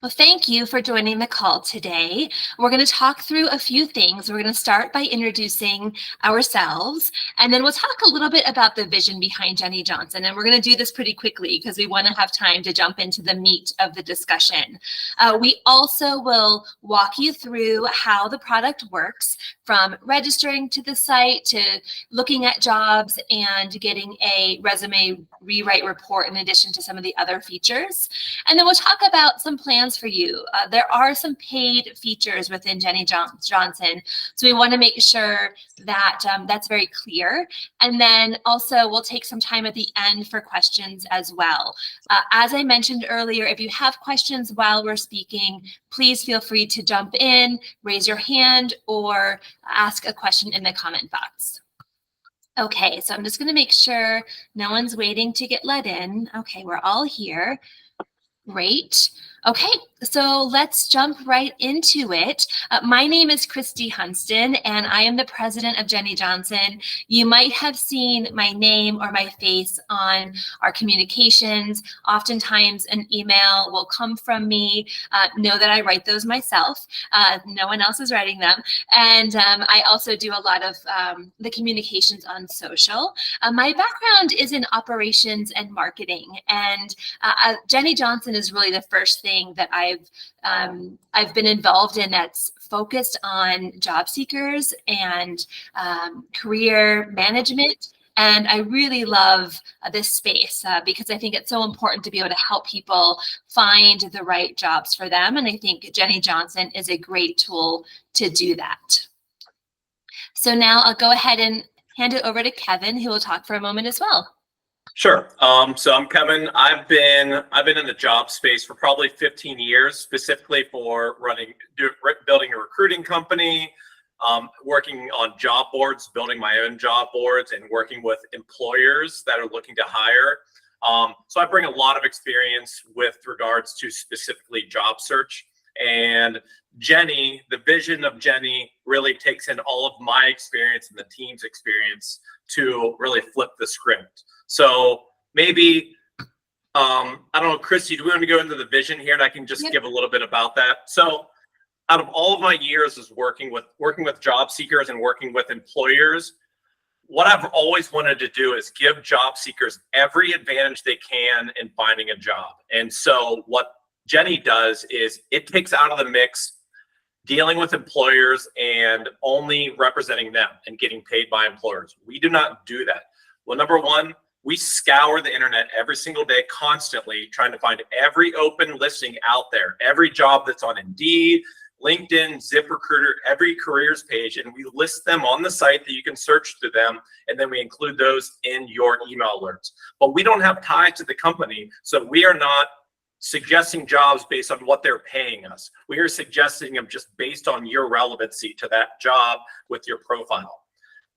Well, thank you for joining the call today. We're going to talk through a few things. We're going to start by introducing ourselves, and then we'll talk a little bit about the vision behind Jennie Johnson. And we're going to do this pretty quickly because we want to have time to jump into the meat of the discussion. We also will walk you through how the product works, from registering to the site to looking at jobs and getting a resume rewrite report in addition to some of the other features. And then we'll talk about some plans for you. There are some paid features within Jennie Johnson, so we want to make sure that that's very clear. And then also we'll take some time at the end for questions as well. As I mentioned earlier, if you have questions while we're speaking, please feel free to jump in, raise your hand, or ask a question in the comment box. Okay, so I'm just going to make sure no one's waiting to get let in. Okay, we're all here. Great. Okay, so let's jump right into it. My name is Christy Hunston, and I am the president of Jennie Johnson. You might have seen my name or my face on our communications. Oftentimes an email will come from me. Know that I write those myself. No one else is writing them. And I also do a lot of the communications on social. My background is in operations and marketing, and Jennie Johnson is really the first thing that I've been involved in that's focused on job seekers and career management. And I really love this space because I think it's so important to be able to help people find the right jobs for them. And I think Jennie Johnson is a great tool to do that. So now I'll go ahead and hand it over to Kevin, who will talk for a moment as well. Sure. So I'm Kevin. I've been in the job space for probably 15 years, specifically for building a recruiting company, working on job boards, building my own job boards, and working with employers that are looking to hire. So I bring a lot of experience with regards to specifically job search. And Jennie, the vision of Jennie really takes in all of my experience and the team's experience to really flip the script. So maybe, I don't know, Christy, do we want to go into the vision here, and I can just give a little bit about that? So out of all of my years is working with job seekers and working with employers, what I've always wanted to do is give job seekers every advantage they can in finding a job. And so what Jennie does is it takes out of the mix dealing with employers and only representing them and getting paid by employers. We do not do that. Well, number one, we scour the internet every single day, constantly trying to find every open listing out there, every job that's on Indeed, LinkedIn, ZipRecruiter, every careers page, and we list them on the site that you can search through them, and then we include those in your email alerts. But we don't have ties to the company, so we are not suggesting jobs based on what they're paying us. We are suggesting them just based on your relevancy to that job with your profile.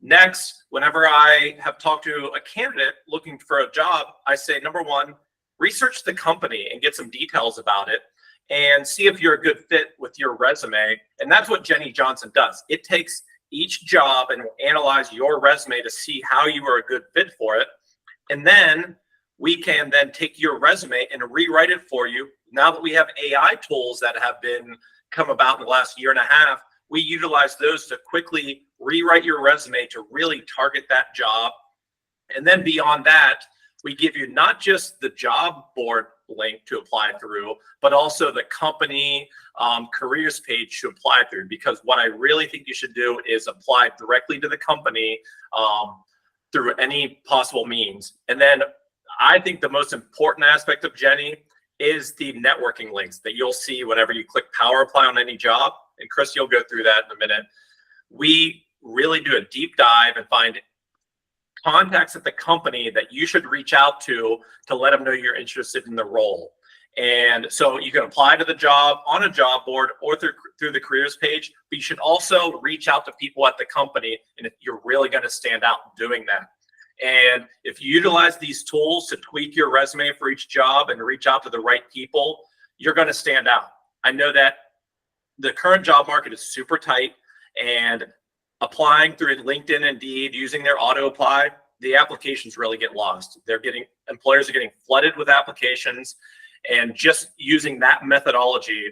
Next, whenever I have talked to a candidate looking for a job, I say, number one, research the company and get some details about it and see if you're a good fit with your resume. And that's what Jennie Johnson does. It takes each job and will analyze your resume to see how you are a good fit for it. And then we can then take your resume and rewrite it for you. Now that we have AI tools that have come about in the last year and a half, we utilize those to quickly rewrite your resume to really target that job. And then beyond that, we give you not just the job board link to apply through, but also the company careers page to apply through. Because what I really think you should do is apply directly to the company through any possible means. And then I think the most important aspect of Jennie is the networking links that you'll see whenever you click Power Apply on any job. And Chris, you'll go through that in a minute. We really do a deep dive and find contacts at the company that you should reach out to let them know you're interested in the role. And so you can apply to the job on a job board or through the careers page, but you should also reach out to people at the company, and if you're really going to stand out doing that. And if you utilize these tools to tweak your resume for each job and reach out to the right people, you're going to stand out. I know that the current job market is super tight, and applying through LinkedIn, Indeed, using their auto apply, the applications really get lost. Employers are getting flooded with applications, And just using that methodology,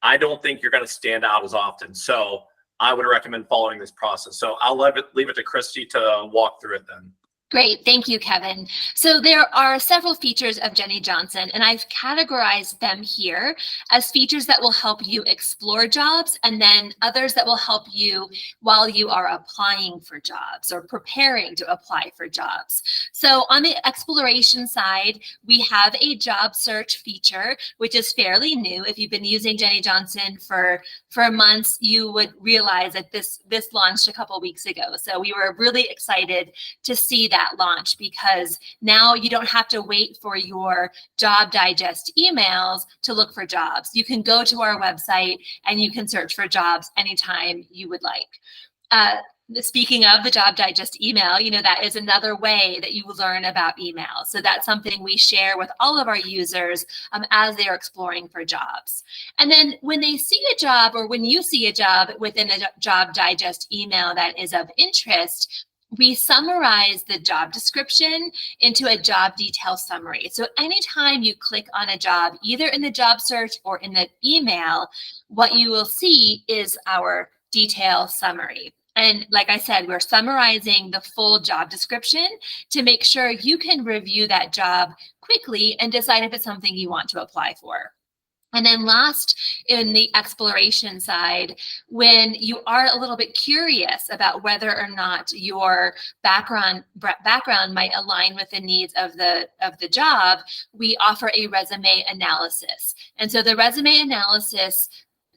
I don't think you're going to stand out as often. So I would recommend following this process. So I'll leave it to Christy to walk through it then. Great. Thank you, Kevin. So there are several features of Jennie Johnson, and I've categorized them here as features that will help you explore jobs, and then others that will help you while you are applying for jobs or preparing to apply for jobs. So on the exploration side, we have a job search feature, which is fairly new. If you've been using Jennie Johnson for months, you would realize that this launched a couple weeks ago. So we were really excited to see that launch, because now you don't have to wait for your job digest emails to look for jobs. You can go to our website and you can search for jobs anytime you would like. Speaking of the job digest email, that is another way that you learn about email. So that's something we share with all of our users as they are exploring for jobs. And then when they see a job, or when you see a job within a job digest email that is of interest, we summarize the job description into a job detail summary. So anytime you click on a job, either in the job search or in the email, what you will see is our detail summary. And like I said, we're summarizing the full job description to make sure you can review that job quickly and decide if it's something you want to apply for. And then last, in the exploration side, when you are a little bit curious about whether or not your background might align with the needs of the job, we offer a resume analysis. And so the resume analysis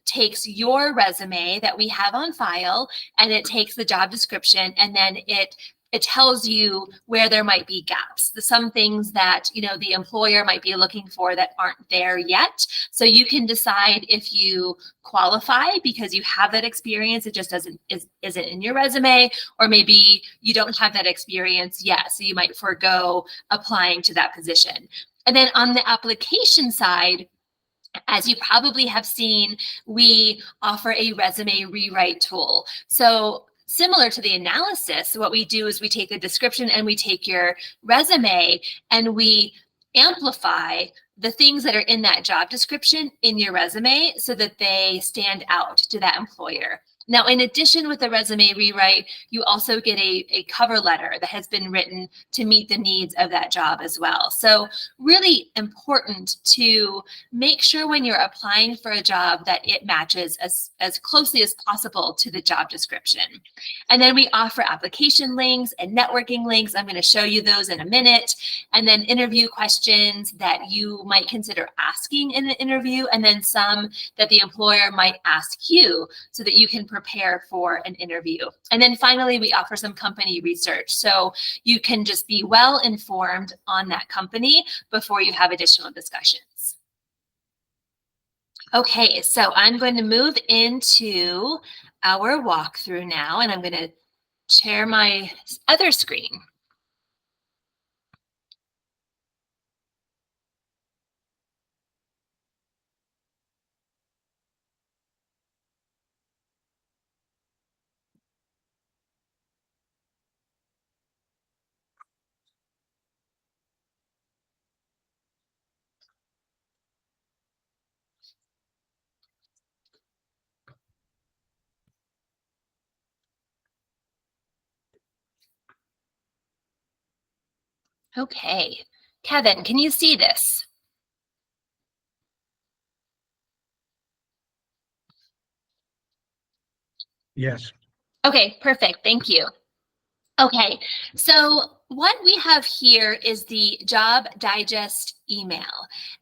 takes your resume that we have on file, and it takes the job description, and then it tells you where there might be gaps, some things that the employer might be looking for that aren't there yet. So you can decide if you qualify because you have that experience, it just isn't in your resume, or maybe you don't have that experience yet, so you might forego applying to that position. And then on the application side, as you probably have seen, we offer a resume rewrite tool. So similar to the analysis, what we do is we take the description and we take your resume and we amplify the things that are in that job description in your resume so that they stand out to that employer. Now, in addition with the resume rewrite, you also get a cover letter that has been written to meet the needs of that job as well. So really important to make sure when you're applying for a job that it matches as closely as possible to the job description. And then we offer application links and networking links. I'm going to show you those in a minute. And then interview questions that you might consider asking in an interview, and then some that the employer might ask you so that you can prepare for an interview. And then finally, we offer some company research. So you can just be well informed on that company before you have additional discussions. Okay, so I'm going to move into our walkthrough now, and I'm going to share my other screen. Okay, Kevin, can you see this? Yes. Okay, perfect. Thank you. Okay, so what we have here is the Job Digest email.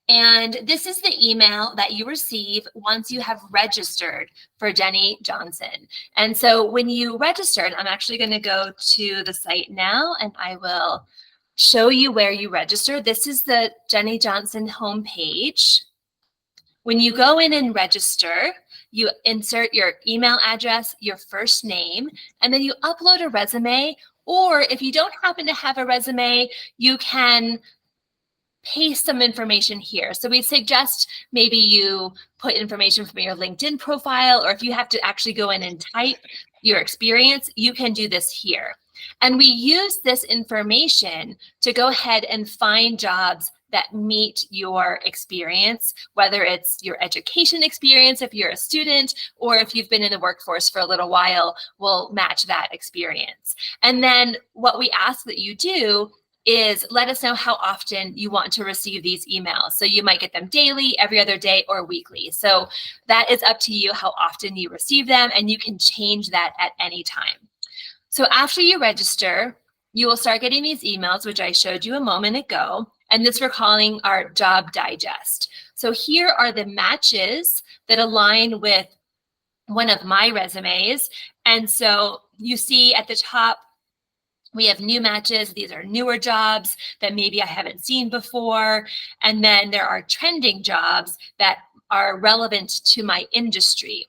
And this is the email that you receive once you have registered for Jennie Johnson. And so when you registered, I'm actually going to go to the site now and I will show you where you register. This is the Jennie Johnson homepage. When you go in and register, you insert your email address, your first name, and then you upload a resume. Or if you don't happen to have a resume, you can paste some information here. So we suggest maybe you put information from your LinkedIn profile, or if you have to actually go in and type your experience, you can do this here. And we use this information to go ahead and find jobs that meet your experience, whether it's your education experience, if you're a student, or if you've been in the workforce for a little while, we'll match that experience. And then what we ask that you do is let us know how often you want to receive these emails. So you might get them daily, every other day, or weekly. So that is up to you how often you receive them, and you can change that at any time. So after you register, you will start getting these emails, which I showed you a moment ago, and this we're calling our job digest. So here are the matches that align with one of my resumes. And so you see at the top, we have new matches. These are newer jobs that maybe I haven't seen before. And then there are trending jobs that are relevant to my industry.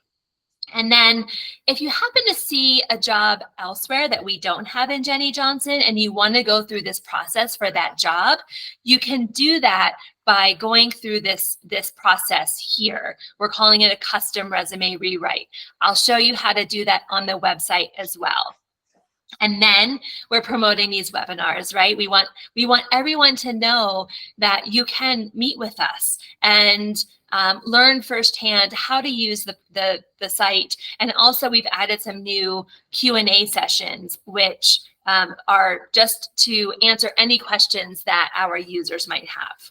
And then if you happen to see a job elsewhere that we don't have in Jennie Johnson and you want to go through this process for that job, you can do that by going through this process here. We're calling it a custom resume rewrite. I'll show you how to do that on the website as well. And then we're promoting these webinars, right? We want everyone to know that you can meet with us and learn firsthand how to use the site. And also we've added some new Q&A sessions, which are just to answer any questions that our users might have.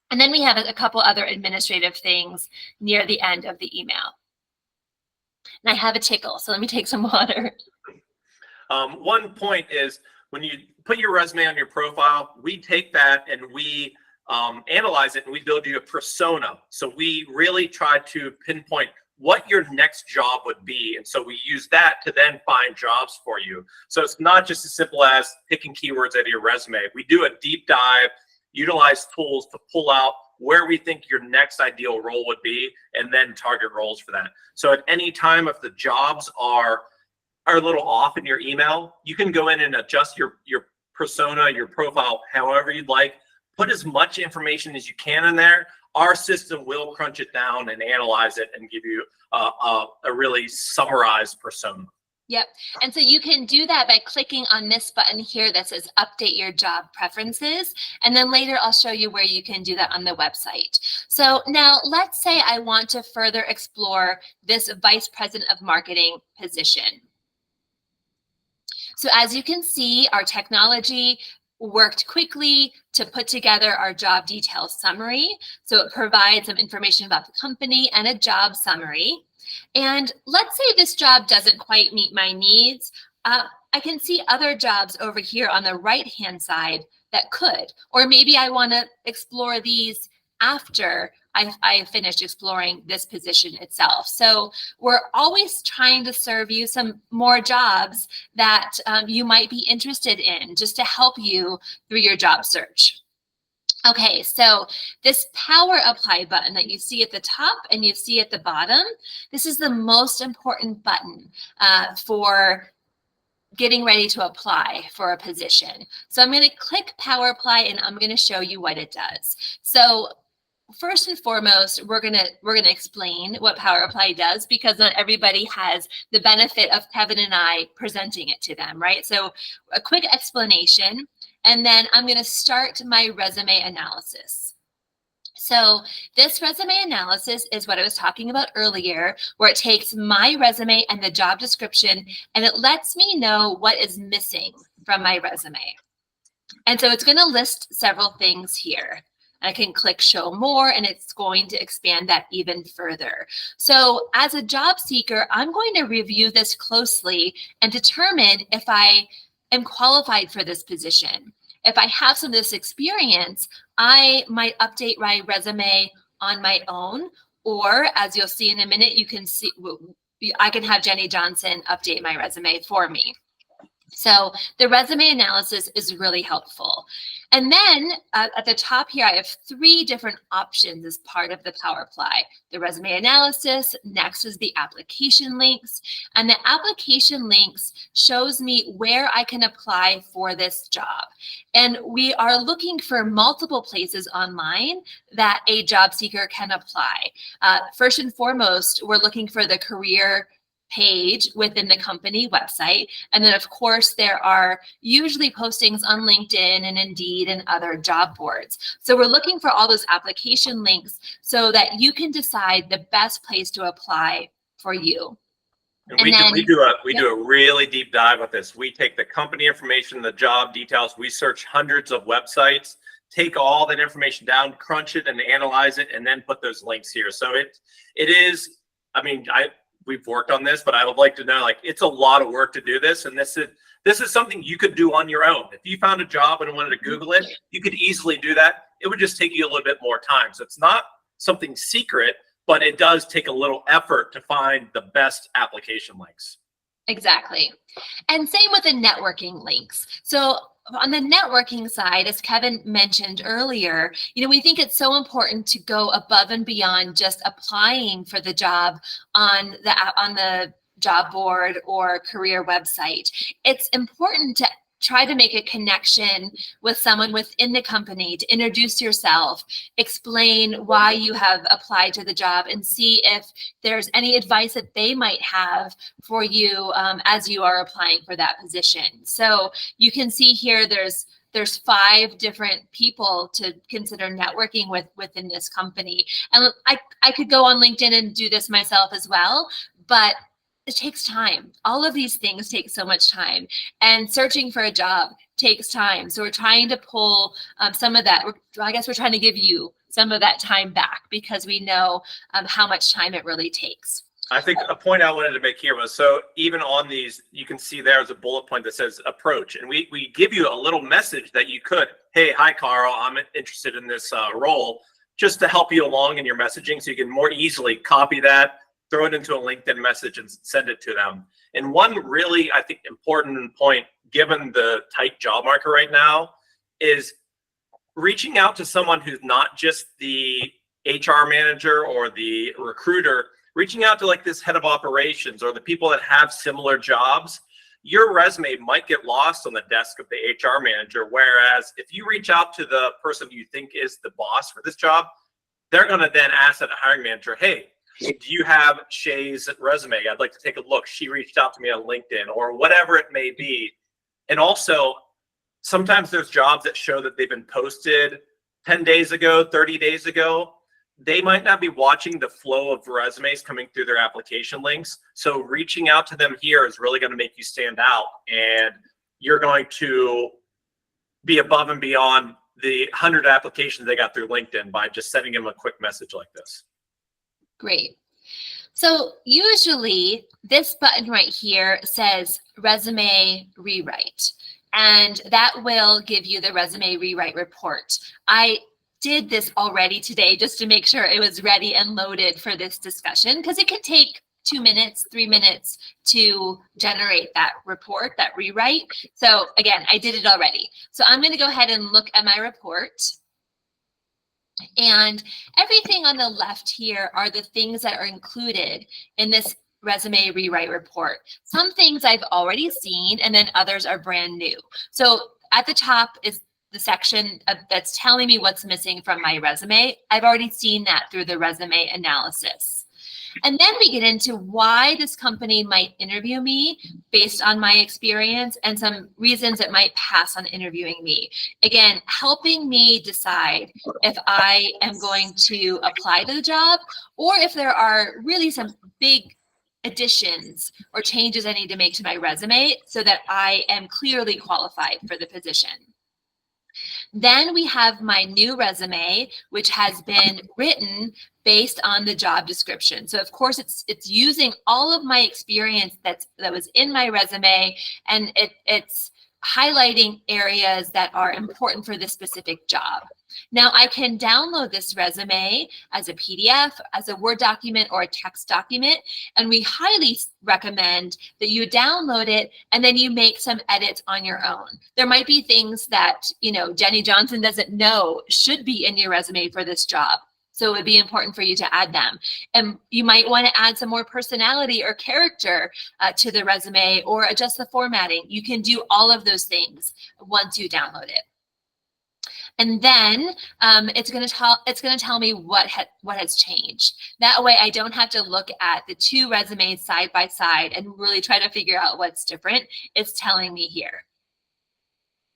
And then we have a couple other administrative things near the end of the email. And I have a tickle, so let me take some water. One point is when you put your resume on your profile, we take that and we analyze it and we build you a persona. So we really try to pinpoint what your next job would be. And so we use that to then find jobs for you. So it's not just as simple as picking keywords out of your resume. We do a deep dive, utilize tools to pull out where we think your next ideal role would be, and then target roles for that. So at any time, if the jobs are a little off in your email, you can go in and adjust your persona, your profile, however you'd like. Put as much information as you can in there. Our system will crunch it down and analyze it and give you a really summarized persona. Yep. And so you can do that by clicking on this button here that says update your job preferences. And then later I'll show you where you can do that on the website. So now let's say I want to further explore this vice president of marketing position. So as you can see, our technology worked quickly to put together our job details summary. So it provides some information about the company and a job summary. And let's say this job doesn't quite meet my needs. I can see other jobs over here on the right-hand side that could, or maybe I want to explore these after I finished exploring this position itself. So we're always trying to serve you some more jobs that you might be interested in, just to help you through your job search. Okay, so this power apply button that you see at the top and you see at the bottom, this is the most important button for getting ready to apply for a position. So I'm going to click power apply and I'm going to show you what it does. So first and foremost, we're gonna explain what Power Apply does, because not everybody has the benefit of Kevin and I presenting it to them, right? So a quick explanation, and then I'm gonna start my resume analysis. So this resume analysis is what I was talking about earlier, where it takes my resume and the job description, and it lets me know what is missing from my resume. And so it's gonna list several things here. I can click show more and it's going to expand that even further. So as a job seeker, I'm going to review this closely and determine if I am qualified for this position. If I have some of this experience, I might update my resume on my own, or as you'll see in a minute, you can see, I can have Jennie Johnson update my resume for me. So the resume analysis is really helpful. And then at the top here, I have 3 different options as part of the Power Apply. The resume analysis, next is the application links, and the application links shows me where I can apply for this job. And we are looking for multiple places online that a job seeker can apply. First and foremost, we're looking for the career page within the company website. And then of course, there are usually postings on LinkedIn and Indeed and other job boards. So we're looking for all those application links so that you can decide the best place to apply for you. And we do a really deep dive with this. We take the company information, the job details, we search hundreds of websites, take all that information down, crunch it and analyze it, and then put those links here. So it is, I mean, we've worked on this, but I would like to know, like, it's a lot of work to do this. And this is something you could do on your own. If you found a job and wanted to Google it, you could easily do that. It would just take you a little bit more time. So it's not something secret, but it does take a little effort to find the best application links. Exactly. And same with the networking links. So on the networking side, as Kevin mentioned earlier, we think it's so important to go above and beyond just applying for the job on the job board or career website. It's important to try to make a connection with someone within the company, to introduce yourself, explain why you have applied to the job, and see if there's any advice that they might have for you as you are applying for that position. So you can see here there's 5 different people to consider networking within this company. And I could go on LinkedIn and do this myself as well, but it takes time. All of these things take so much time, and searching for a job takes time. So we're trying to pull some of that. I guess we're trying to give you some of that time back because we know how much time it really takes. I think a point I wanted to make here was, so even on these, you can see there's a bullet point that says approach. And we give you a little message that you could, hey, hi, Carl, I'm interested in this role, just to help you along in your messaging so you can more easily copy that, throw it into a LinkedIn message and send it to them. And one really, I think, important point, given the tight job market right now, is reaching out to someone who's not just the HR manager or the recruiter, reaching out to like this head of operations or the people that have similar jobs. Your resume might get lost on the desk of the HR manager. Whereas if you reach out to the person you think is the boss for this job, they're going to then ask that hiring manager, hey, do you have Shay's resume? I'd like to take a look. She reached out to me on LinkedIn, or whatever it may be. And also, sometimes there's jobs that show that they've been posted 10 days ago, 30 days ago. They might not be watching the flow of resumes coming through their application links. So reaching out to them here is really going to make you stand out, and you're going to be above and beyond the 100 applications they got through LinkedIn by just sending them a quick message like this. Great. So usually this button right here says resume rewrite, and that will give you the resume rewrite report. I did this already today just to make sure it was ready and loaded for this discussion, because it could take 2 minutes, 3 minutes to generate that report, that rewrite. So again, I did it already. So I'm going to go ahead and look at my report. And everything on the left here are the things that are included in this resume rewrite report. Some things I've already seen, and then others are brand new. So at the top is the section that's telling me what's missing from my resume. I've already seen that through the resume analysis. And then we get into why this company might interview me based on my experience and some reasons it might pass on interviewing me. Again, helping me decide if I am going to apply to the job, or if there are really some big additions or changes I need to make to my resume so that I am clearly qualified for the position. Then we have my new resume, which has been written based on the job description. So of course it's using all of my experience that was in my resume, and it's highlighting areas that are important for this specific job. Now I can download this resume as a PDF, as a Word document, or a text document, and we highly recommend that you download it and then you make some edits on your own. There might be things that, Jennie Johnson doesn't know should be in your resume for this job. So it would be important for you to add them. And you might want to add some more personality or character to the resume, or adjust the formatting. You can do all of those things once you download it. And then it's going to tell me what has changed. That way I don't have to look at the two resumes side by side and really try to figure out what's different. It's telling me here.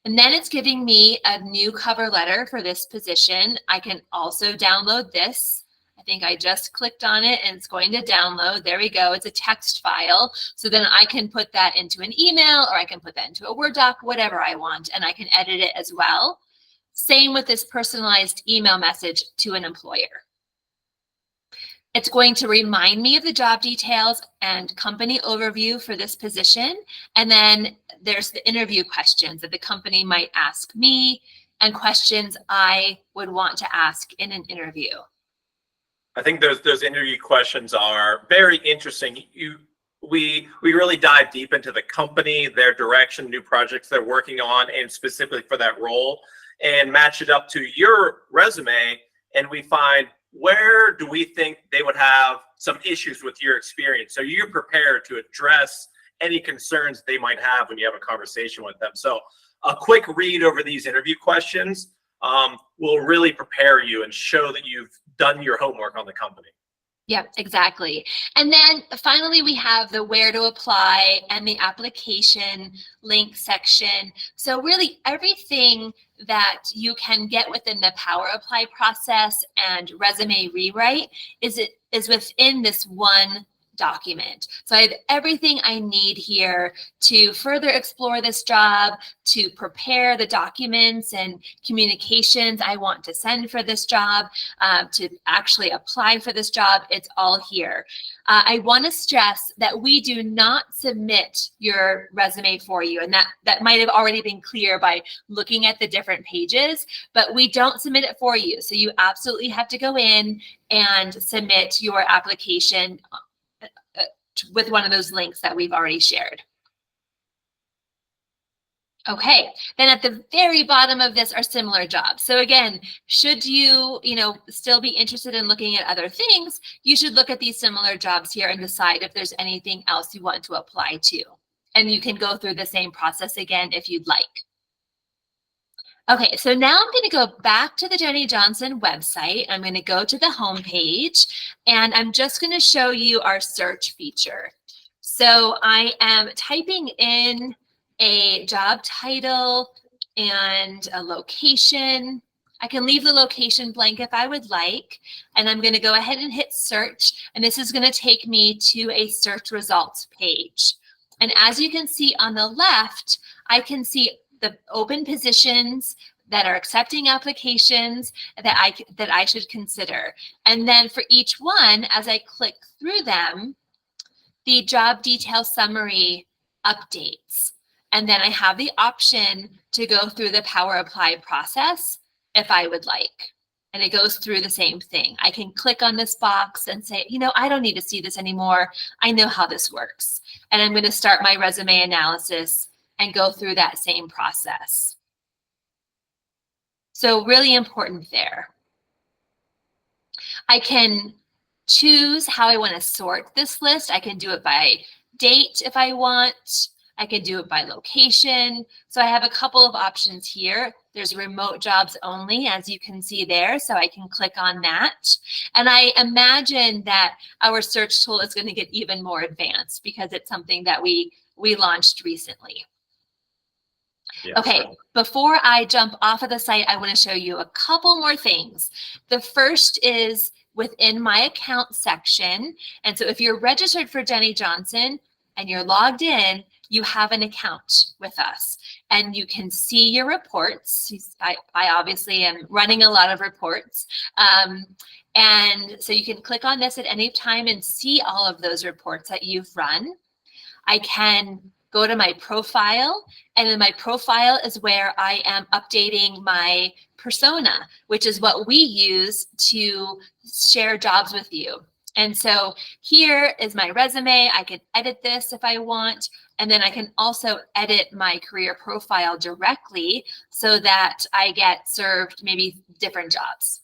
And then it's giving me a new cover letter for this position. I can also download this. I think I just clicked on it and it's going to download. There we go. It's a text file. So then I can put that into an email, or I can put that into a Word doc, whatever I want, and I can edit it as well. Same with this personalized email message to an employer. It's going to remind me of the job details and company overview for this position. And then there's the interview questions that the company might ask me and questions I would want to ask in an interview. I think those interview questions are very interesting. We really dive deep into the company, their direction, new projects they're working on, and specifically for that role, and match it up to your resume, and we find where do we think they would have some issues with your experience. So you're prepared to address any concerns they might have when you have a conversation with them. So a quick read over these interview questions will really prepare you and show that you've done your homework on the company. Yep, exactly. And then finally, we have the where to apply and the application link section. So really everything that you can get within the Power Apply process and resume rewrite is within this one document. So I have everything I need here to further explore this job, to prepare the documents and communications I want to send for this job, to actually apply for this job. It's all here. I want to stress that we do not submit your resume for you. And that might have already been clear by looking at the different pages, but we don't submit it for you. So you absolutely have to go in and submit your application with one of those links that we've already shared. Okay, then at the very bottom of this are similar jobs. So again, should you still be interested in looking at other things, you should look at these similar jobs here and decide if there's anything else you want to apply to. And you can go through the same process again if you'd like. Okay, so now I'm going to go back to the Jennie Johnson website. I'm going to go to the home page, and I'm just going to show you our search feature. So I am typing in a job title and a location. I can leave the location blank if I would like, and I'm going to go ahead and hit search, and this is going to take me to a search results page. And as you can see on the left, I can see the open positions that are accepting applications that I should consider. And then for each one, as I click through them, the job detail summary updates. And then I have the option to go through the Power Apply process if I would like. And it goes through the same thing. I can click on this box and say, I don't need to see this anymore. I know how this works. And I'm going to start my resume analysis and go through that same process. So really important there. I can choose how I want to sort this list. I can do it by date if I want. I can do it by location. So I have a couple of options here. There's remote jobs only, as you can see there. So I can click on that. And I imagine that our search tool is going to get even more advanced because it's something that we launched recently. Yes, okay, sir. Before I jump off of the site, I want to show you a couple more things. The first is within my account section. And so if you're registered for Jennie Johnson and you're logged in, you have an account with us and you can see your reports. I obviously am running a lot of reports. And so you can click on this at any time and see all of those reports that you've run. I can go to my profile, and in my profile is where I am updating my persona, which is what we use to share jobs with you. And so here is my resume. I can edit this if I want, and then I can also edit my career profile directly so that I get served maybe different jobs.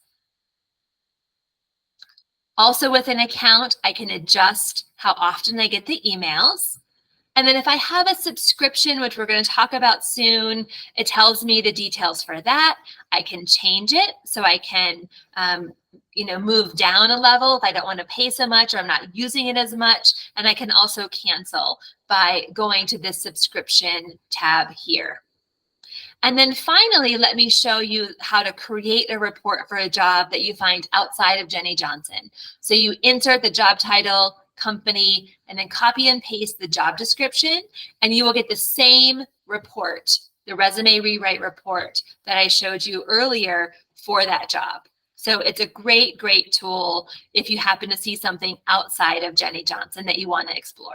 Also with an account, I can adjust how often I get the emails. And then if I have a subscription, which we're going to talk about soon, it tells me the details for that. I can change it. So I can, move down a level if I don't want to pay so much or I'm not using it as much. And I can also cancel by going to this subscription tab here. And then finally, let me show you how to create a report for a job that you find outside of Jennie Johnson. So you insert the job title, company, and then copy and paste the job description, and you will get the same report, the resume rewrite report that I showed you earlier for that job. So it's a great, great tool if you happen to see something outside of Jennie Johnson that you want to explore.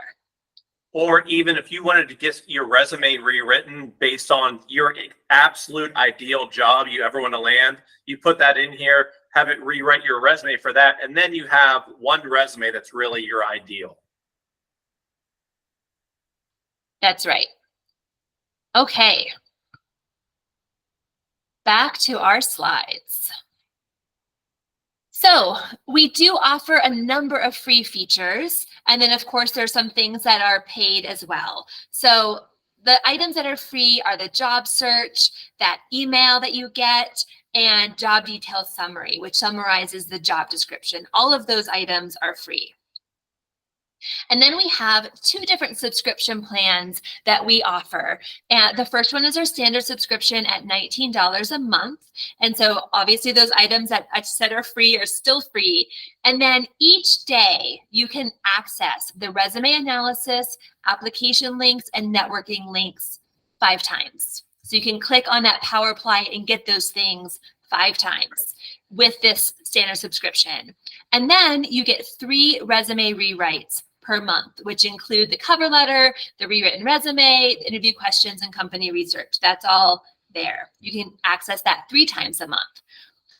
Or even if you wanted to get your resume rewritten based on your absolute ideal job you ever want to land, you put that in here, have it rewrite your resume for that, and then you have one resume that's really your ideal. That's right. Okay. Back to our slides. So we do offer a number of free features. And then of course, there's some things that are paid as well. So the items that are free are the job search, that email that you get, and job details summary, which summarizes the job description. All of those items are free. And then we have two different subscription plans that we offer. And the first one is our standard subscription at $19 a month. And so obviously those items that I said are free are still free. And then each day you can access the resume analysis, application links, and networking links 5 times. So you can click on that Power Apply and get those things 5 times with this standard subscription. And then you get 3 resume rewrites per month, which include the cover letter, the rewritten resume, the interview questions, and company research. That's all there. You can access that 3 times a month.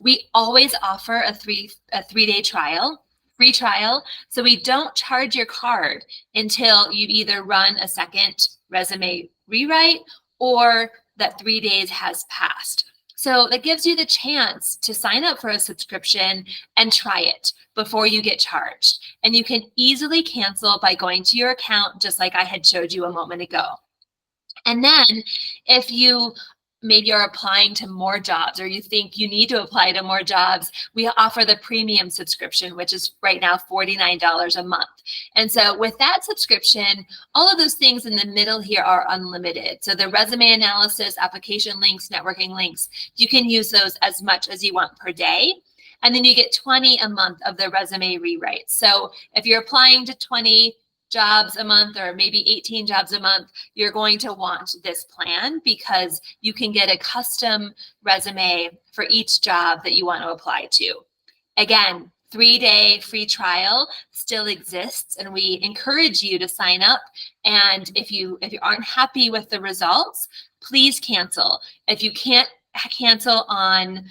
We always offer a 3-day trial, free trial. So we don't charge your card until you've either run a second resume rewrite or that 3 days has passed. So that gives you the chance to sign up for a subscription and try it before you get charged. And you can easily cancel by going to your account, just like I had showed you a moment ago. And then if you maybe are applying to more jobs or you think you need to apply to more jobs, we offer the premium subscription, which is right now $49 a month. And so with that subscription, all of those things in the middle here are unlimited. So the resume analysis, application links, networking links, you can use those as much as you want per day. And then you get 20 a month of the resume rewrites. So if you're applying to 20 jobs a month or maybe 18 jobs a month, you're going to want this plan because you can get a custom resume for each job that you want to apply to. Again, 3-day free trial still exists, and we encourage you to sign up. And if you aren't happy with the results, please cancel. If you can't cancel on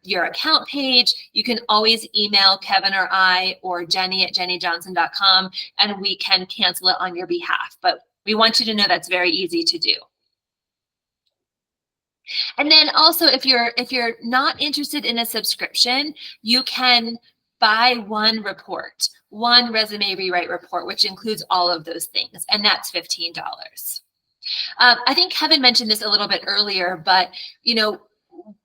your account page, you can always email Kevin or I or Jennie at JennieJohnson.com, and we can cancel it on your behalf. But we want you to know that's very easy to do. And then also, if you're not interested in a subscription, you can buy one report, one resume rewrite report, which includes all of those things, and that's $15. I think Kevin mentioned this a little bit earlier, but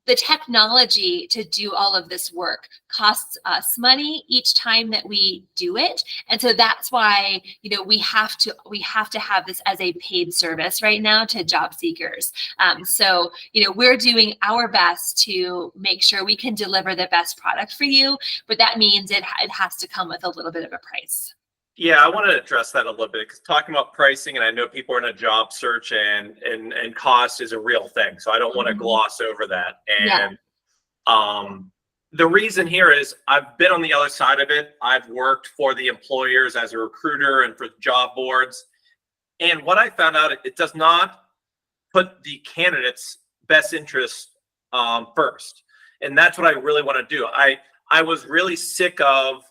the technology to do all of this work costs us money each time that we do it. And so that's why, we have to have this as a paid service right now to job seekers. So, we're doing our best to make sure we can deliver the best product for you, but that means it has to come with a little bit of a price. Yeah, I want to address that a little bit because talking about pricing, and I know people are in a job search, and cost is a real thing. So I don't want to gloss over that. And the reason here is I've been on the other side of it. I've worked for the employers as a recruiter and for job boards. And what I found out, it does not put the candidate's best interest first. And that's what I really want to do. I was really sick of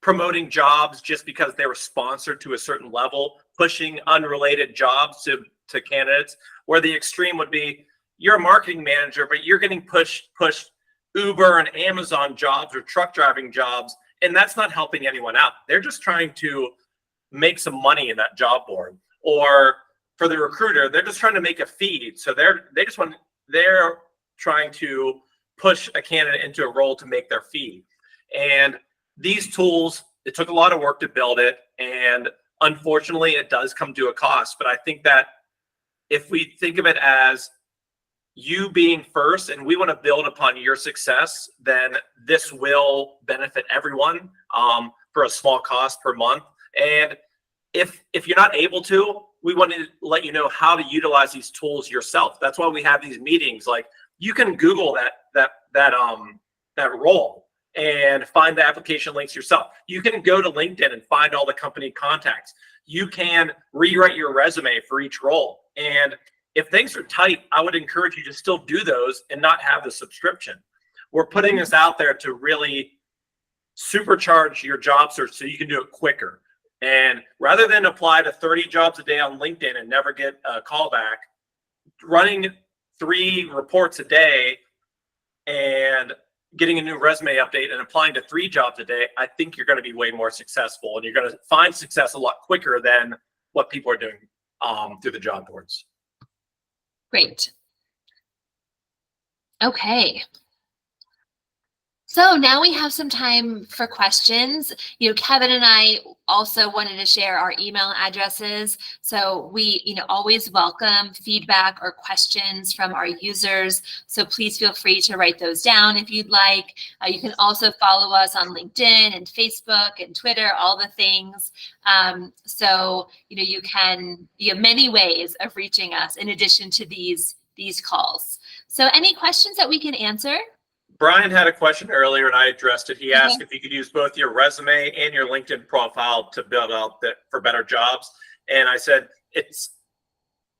promoting jobs just because they were sponsored to a certain level, pushing unrelated jobs to candidates, where the extreme would be you're a marketing manager, but you're getting pushed Uber and Amazon jobs or truck driving jobs, and that's not helping anyone out. They're just trying to make some money in that job board. Or for the recruiter, they're just trying to make a feed. So they're trying to push a candidate into a role to make their feed. And these tools, it took a lot of work to build it. And unfortunately, it does come to a cost. But I think that if we think of it as you being first and we want to build upon your success, then this will benefit everyone for a small cost per month. And if you're not able to, we want to let you know how to utilize these tools yourself. That's why we have these meetings. Like, you can Google that role and find the application links yourself. You can go to LinkedIn and find all the company contacts. You can rewrite your resume for each role. And if things are tight, I would encourage you to still do those and not have the subscription. We're putting this out there to really supercharge your job search so you can do it quicker. And rather than apply to 30 jobs a day on LinkedIn and never get a call back, running 3 reports a day and getting a new resume update and applying to 3 jobs a day, I think you're going to be way more successful, and you're going to find success a lot quicker than what people are doing through the job boards. Great. Okay. So now we have some time for questions. Kevin and I also wanted to share our email addresses. So we, always welcome feedback or questions from our users. So please feel free to write those down if you'd like. You can also follow us on LinkedIn and Facebook and Twitter, all the things. So, you have many ways of reaching us in addition to these calls. So any questions that we can answer? Brian had a question earlier and I addressed it. He asked if you could use both your resume and your LinkedIn profile to build out for better jobs. And I said,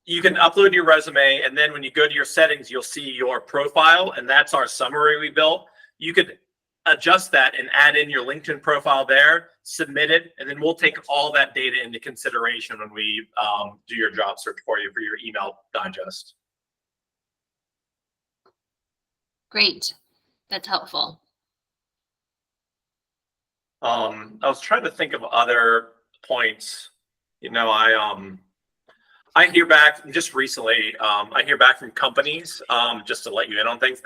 you can upload your resume, and then when you go to your settings, you'll see your profile, and that's our summary we built. You could adjust that and add in your LinkedIn profile there, submit it, and then we'll take all that data into consideration when we do your job search for you for your email digest. Great. That's helpful. I was trying to think of other points. I hear back just recently. I hear back from companies, just to let you in on things.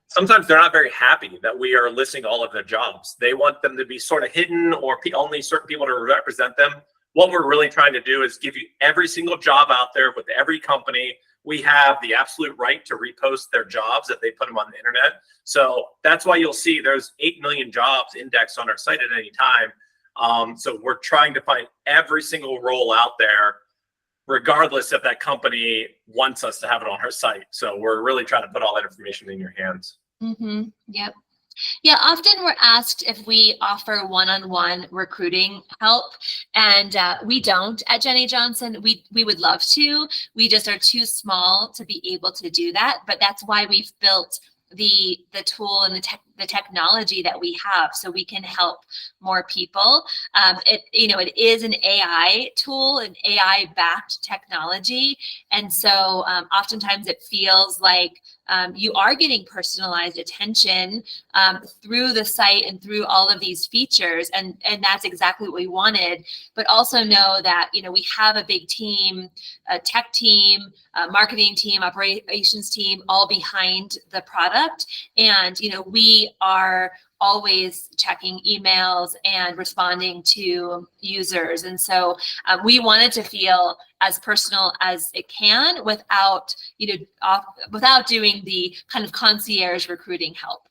Sometimes they're not very happy that we are listing all of their jobs. They want them to be sort of hidden, or only certain people to represent them. What we're really trying to do is give you every single job out there with every company. We have the absolute right to repost their jobs if they put them on the internet. So that's why you'll see there's 8 million jobs indexed on our site at any time. So we're trying to find every single role out there, regardless if that company wants us to have it on her site. So we're really trying to put all that information in your hands. Mm-hmm. Yep. Yeah, often we're asked if we offer one-on-one recruiting help, and we don't at Jennie Johnson. We would love to. We just are too small to be able to do that, but that's why we've built the tool and the technology that we have, so we can help more people. It is an AI tool, an AI-backed technology, and so oftentimes it feels like you are getting personalized attention through the site and through all of these features, and that's exactly what we wanted. But also know that we have a big team, a tech team, a marketing team, operations team, all behind the product, and we are always checking emails and responding to users. And so we wanted to feel as personal as it can without doing the kind of concierge recruiting help.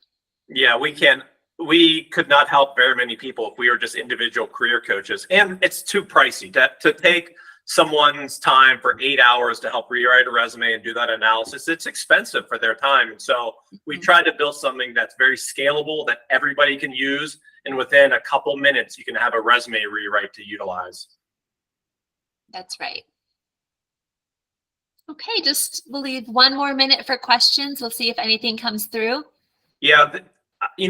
Yeah, we could not help very many people if we were just individual career coaches. And it's too pricey to take someone's time for 8 hours to help rewrite a resume and do that analysis. It's expensive for their time. And so we tried to build something that's very scalable that everybody can use. And within a couple minutes, you can have a resume rewrite to utilize. That's right. Okay, we'll leave 1 more minute for questions. We'll see if anything comes through. Yeah, we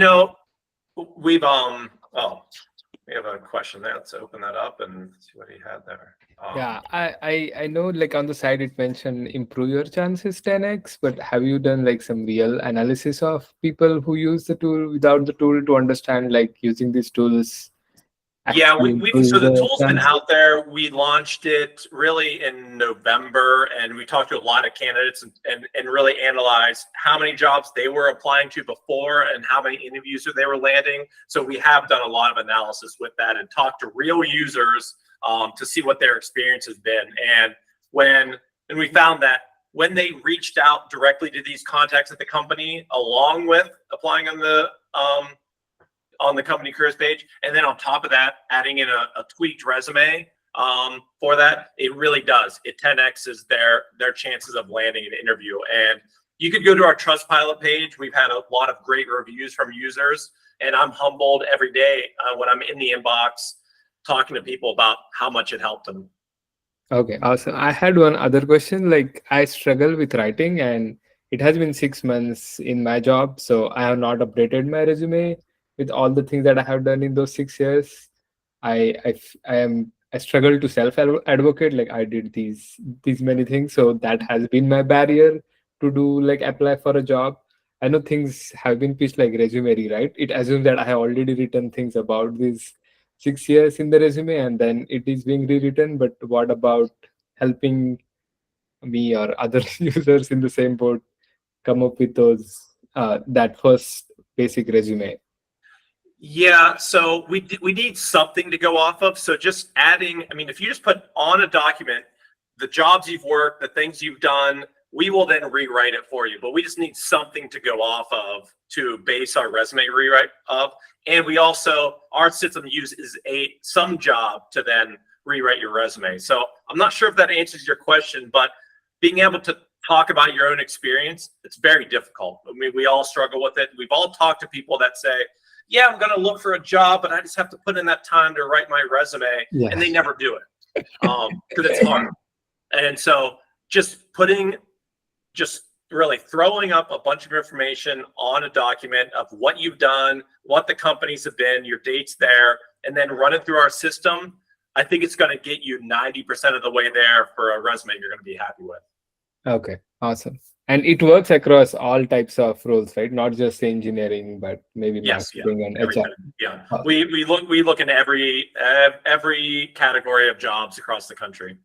have a question there. Let's open that up and see what he had there. Yeah, I know, like on the side it mentioned improve your chances 10x, but have you done like some real analysis of people who use the tool without the tool to understand like using these tools Yeah, actually so improve the the tool's been chances? out there. We launched it really in November, and we talked to a lot of candidates and really analyzed how many jobs they were applying to before and how many interviews they were landing. So we have done a lot of analysis with that and talked to real users to see what their experience has been. And we found that when they reached out directly to these contacts at the company, along with applying on the company careers page, and then on top of that, adding in a tweaked resume for that, it really does. It 10x's their chances of landing an interview. And you could go to our Trustpilot page. We've had a lot of great reviews from users, and I'm humbled every day when I'm in the inbox talking to people about how much it helped them. Okay, awesome. I had one other question. Like, I struggle with writing, and it has been 6 months in my job, so I have not updated my resume with all the things that I have done in those 6 years. I struggle to self advocate. Like, I did these many things, so that has been my barrier to do like apply for a job. I know things have been pitched like resume rewrite. It assumes that I have already written things about these 6 years in the resume and then it is being rewritten. But what about helping me or other users in the same boat come up with those that first basic resume? Yeah, so we need something to go off of. So just adding, I mean, if you just put on a document the jobs you've worked, the things you've done, we will then rewrite it for you. But we just need something to go off of to base our resume rewrite of. And we also, our system uses some job to then rewrite your resume. So I'm not sure if that answers your question, but being able to talk about your own experience, it's very difficult. I mean, we all struggle with it. We've all talked to people that say, yeah, I'm going to look for a job, but I just have to put in that time to write my resume. Yeah. And they never do it because it's hard. And so just really throwing up a bunch of information on a document of what you've done, what the companies have been, your dates there, and then run it through our system. I think it's going to get you 90% of the way there for a resume you're going to be happy with. Okay, awesome. And it works across all types of roles, right? Not just engineering, but maybe marketing and HR. Yeah, we look into every category of jobs across the country.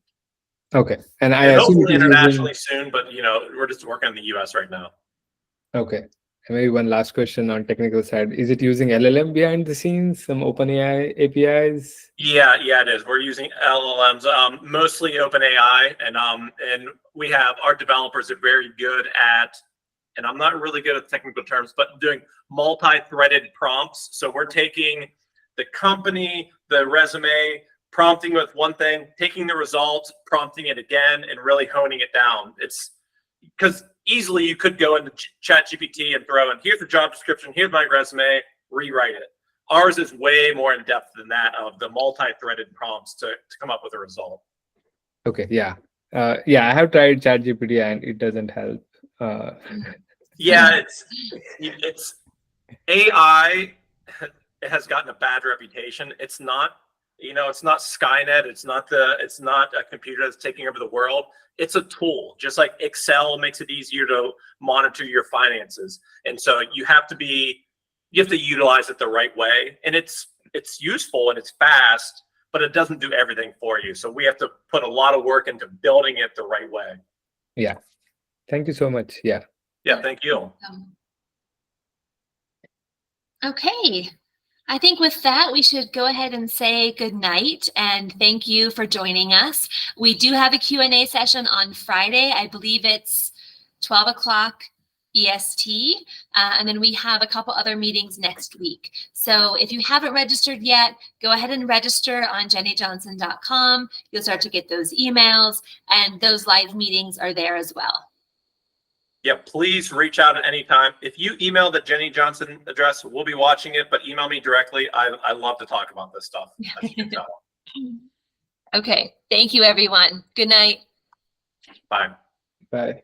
Okay, and hopefully internationally soon, but we're just working in the US right now. Okay, and maybe one last question on technical side: is it using LLM behind the scenes, some OpenAI APIs? Yeah, it is. We're using LLMs, mostly OpenAI, and we have our developers are very good at, and I'm not really good at technical terms, but doing multi-threaded prompts. So we're taking the company, the resume, prompting with one thing, taking the results, prompting it again, and really honing it down. It's because easily you could go into ChatGPT and throw in, here's the job description, here's my resume, rewrite it. Ours is way more in depth than that, of the multi-threaded prompts to come up with a result. Okay, yeah. I have tried ChatGPT and it doesn't help. Yeah, it's AI has gotten a bad reputation. It's not, it's not Skynet. It's not a computer that's taking over the world. It's a tool, just like Excel makes it easier to monitor your finances. And so you have to utilize it the right way. And it's useful and it's fast, but it doesn't do everything for you. So we have to put a lot of work into building it the right way. Yeah. Thank you so much. Yeah. Yeah, thank you. Okay. I think with that, we should go ahead and say good night and thank you for joining us. We do have a Q&A session on Friday. I believe it's 12 o'clock EST. And then we have a couple other meetings next week. So if you haven't registered yet, go ahead and register on JennieJohnson.com. You'll start to get those emails, and those live meetings are there as well. Yeah, please reach out at any time. If you email the Jennie Johnson address, we'll be watching it, but email me directly. I love to talk about this stuff, as you can tell. Okay. Thank you, everyone. Good night. Bye. Bye.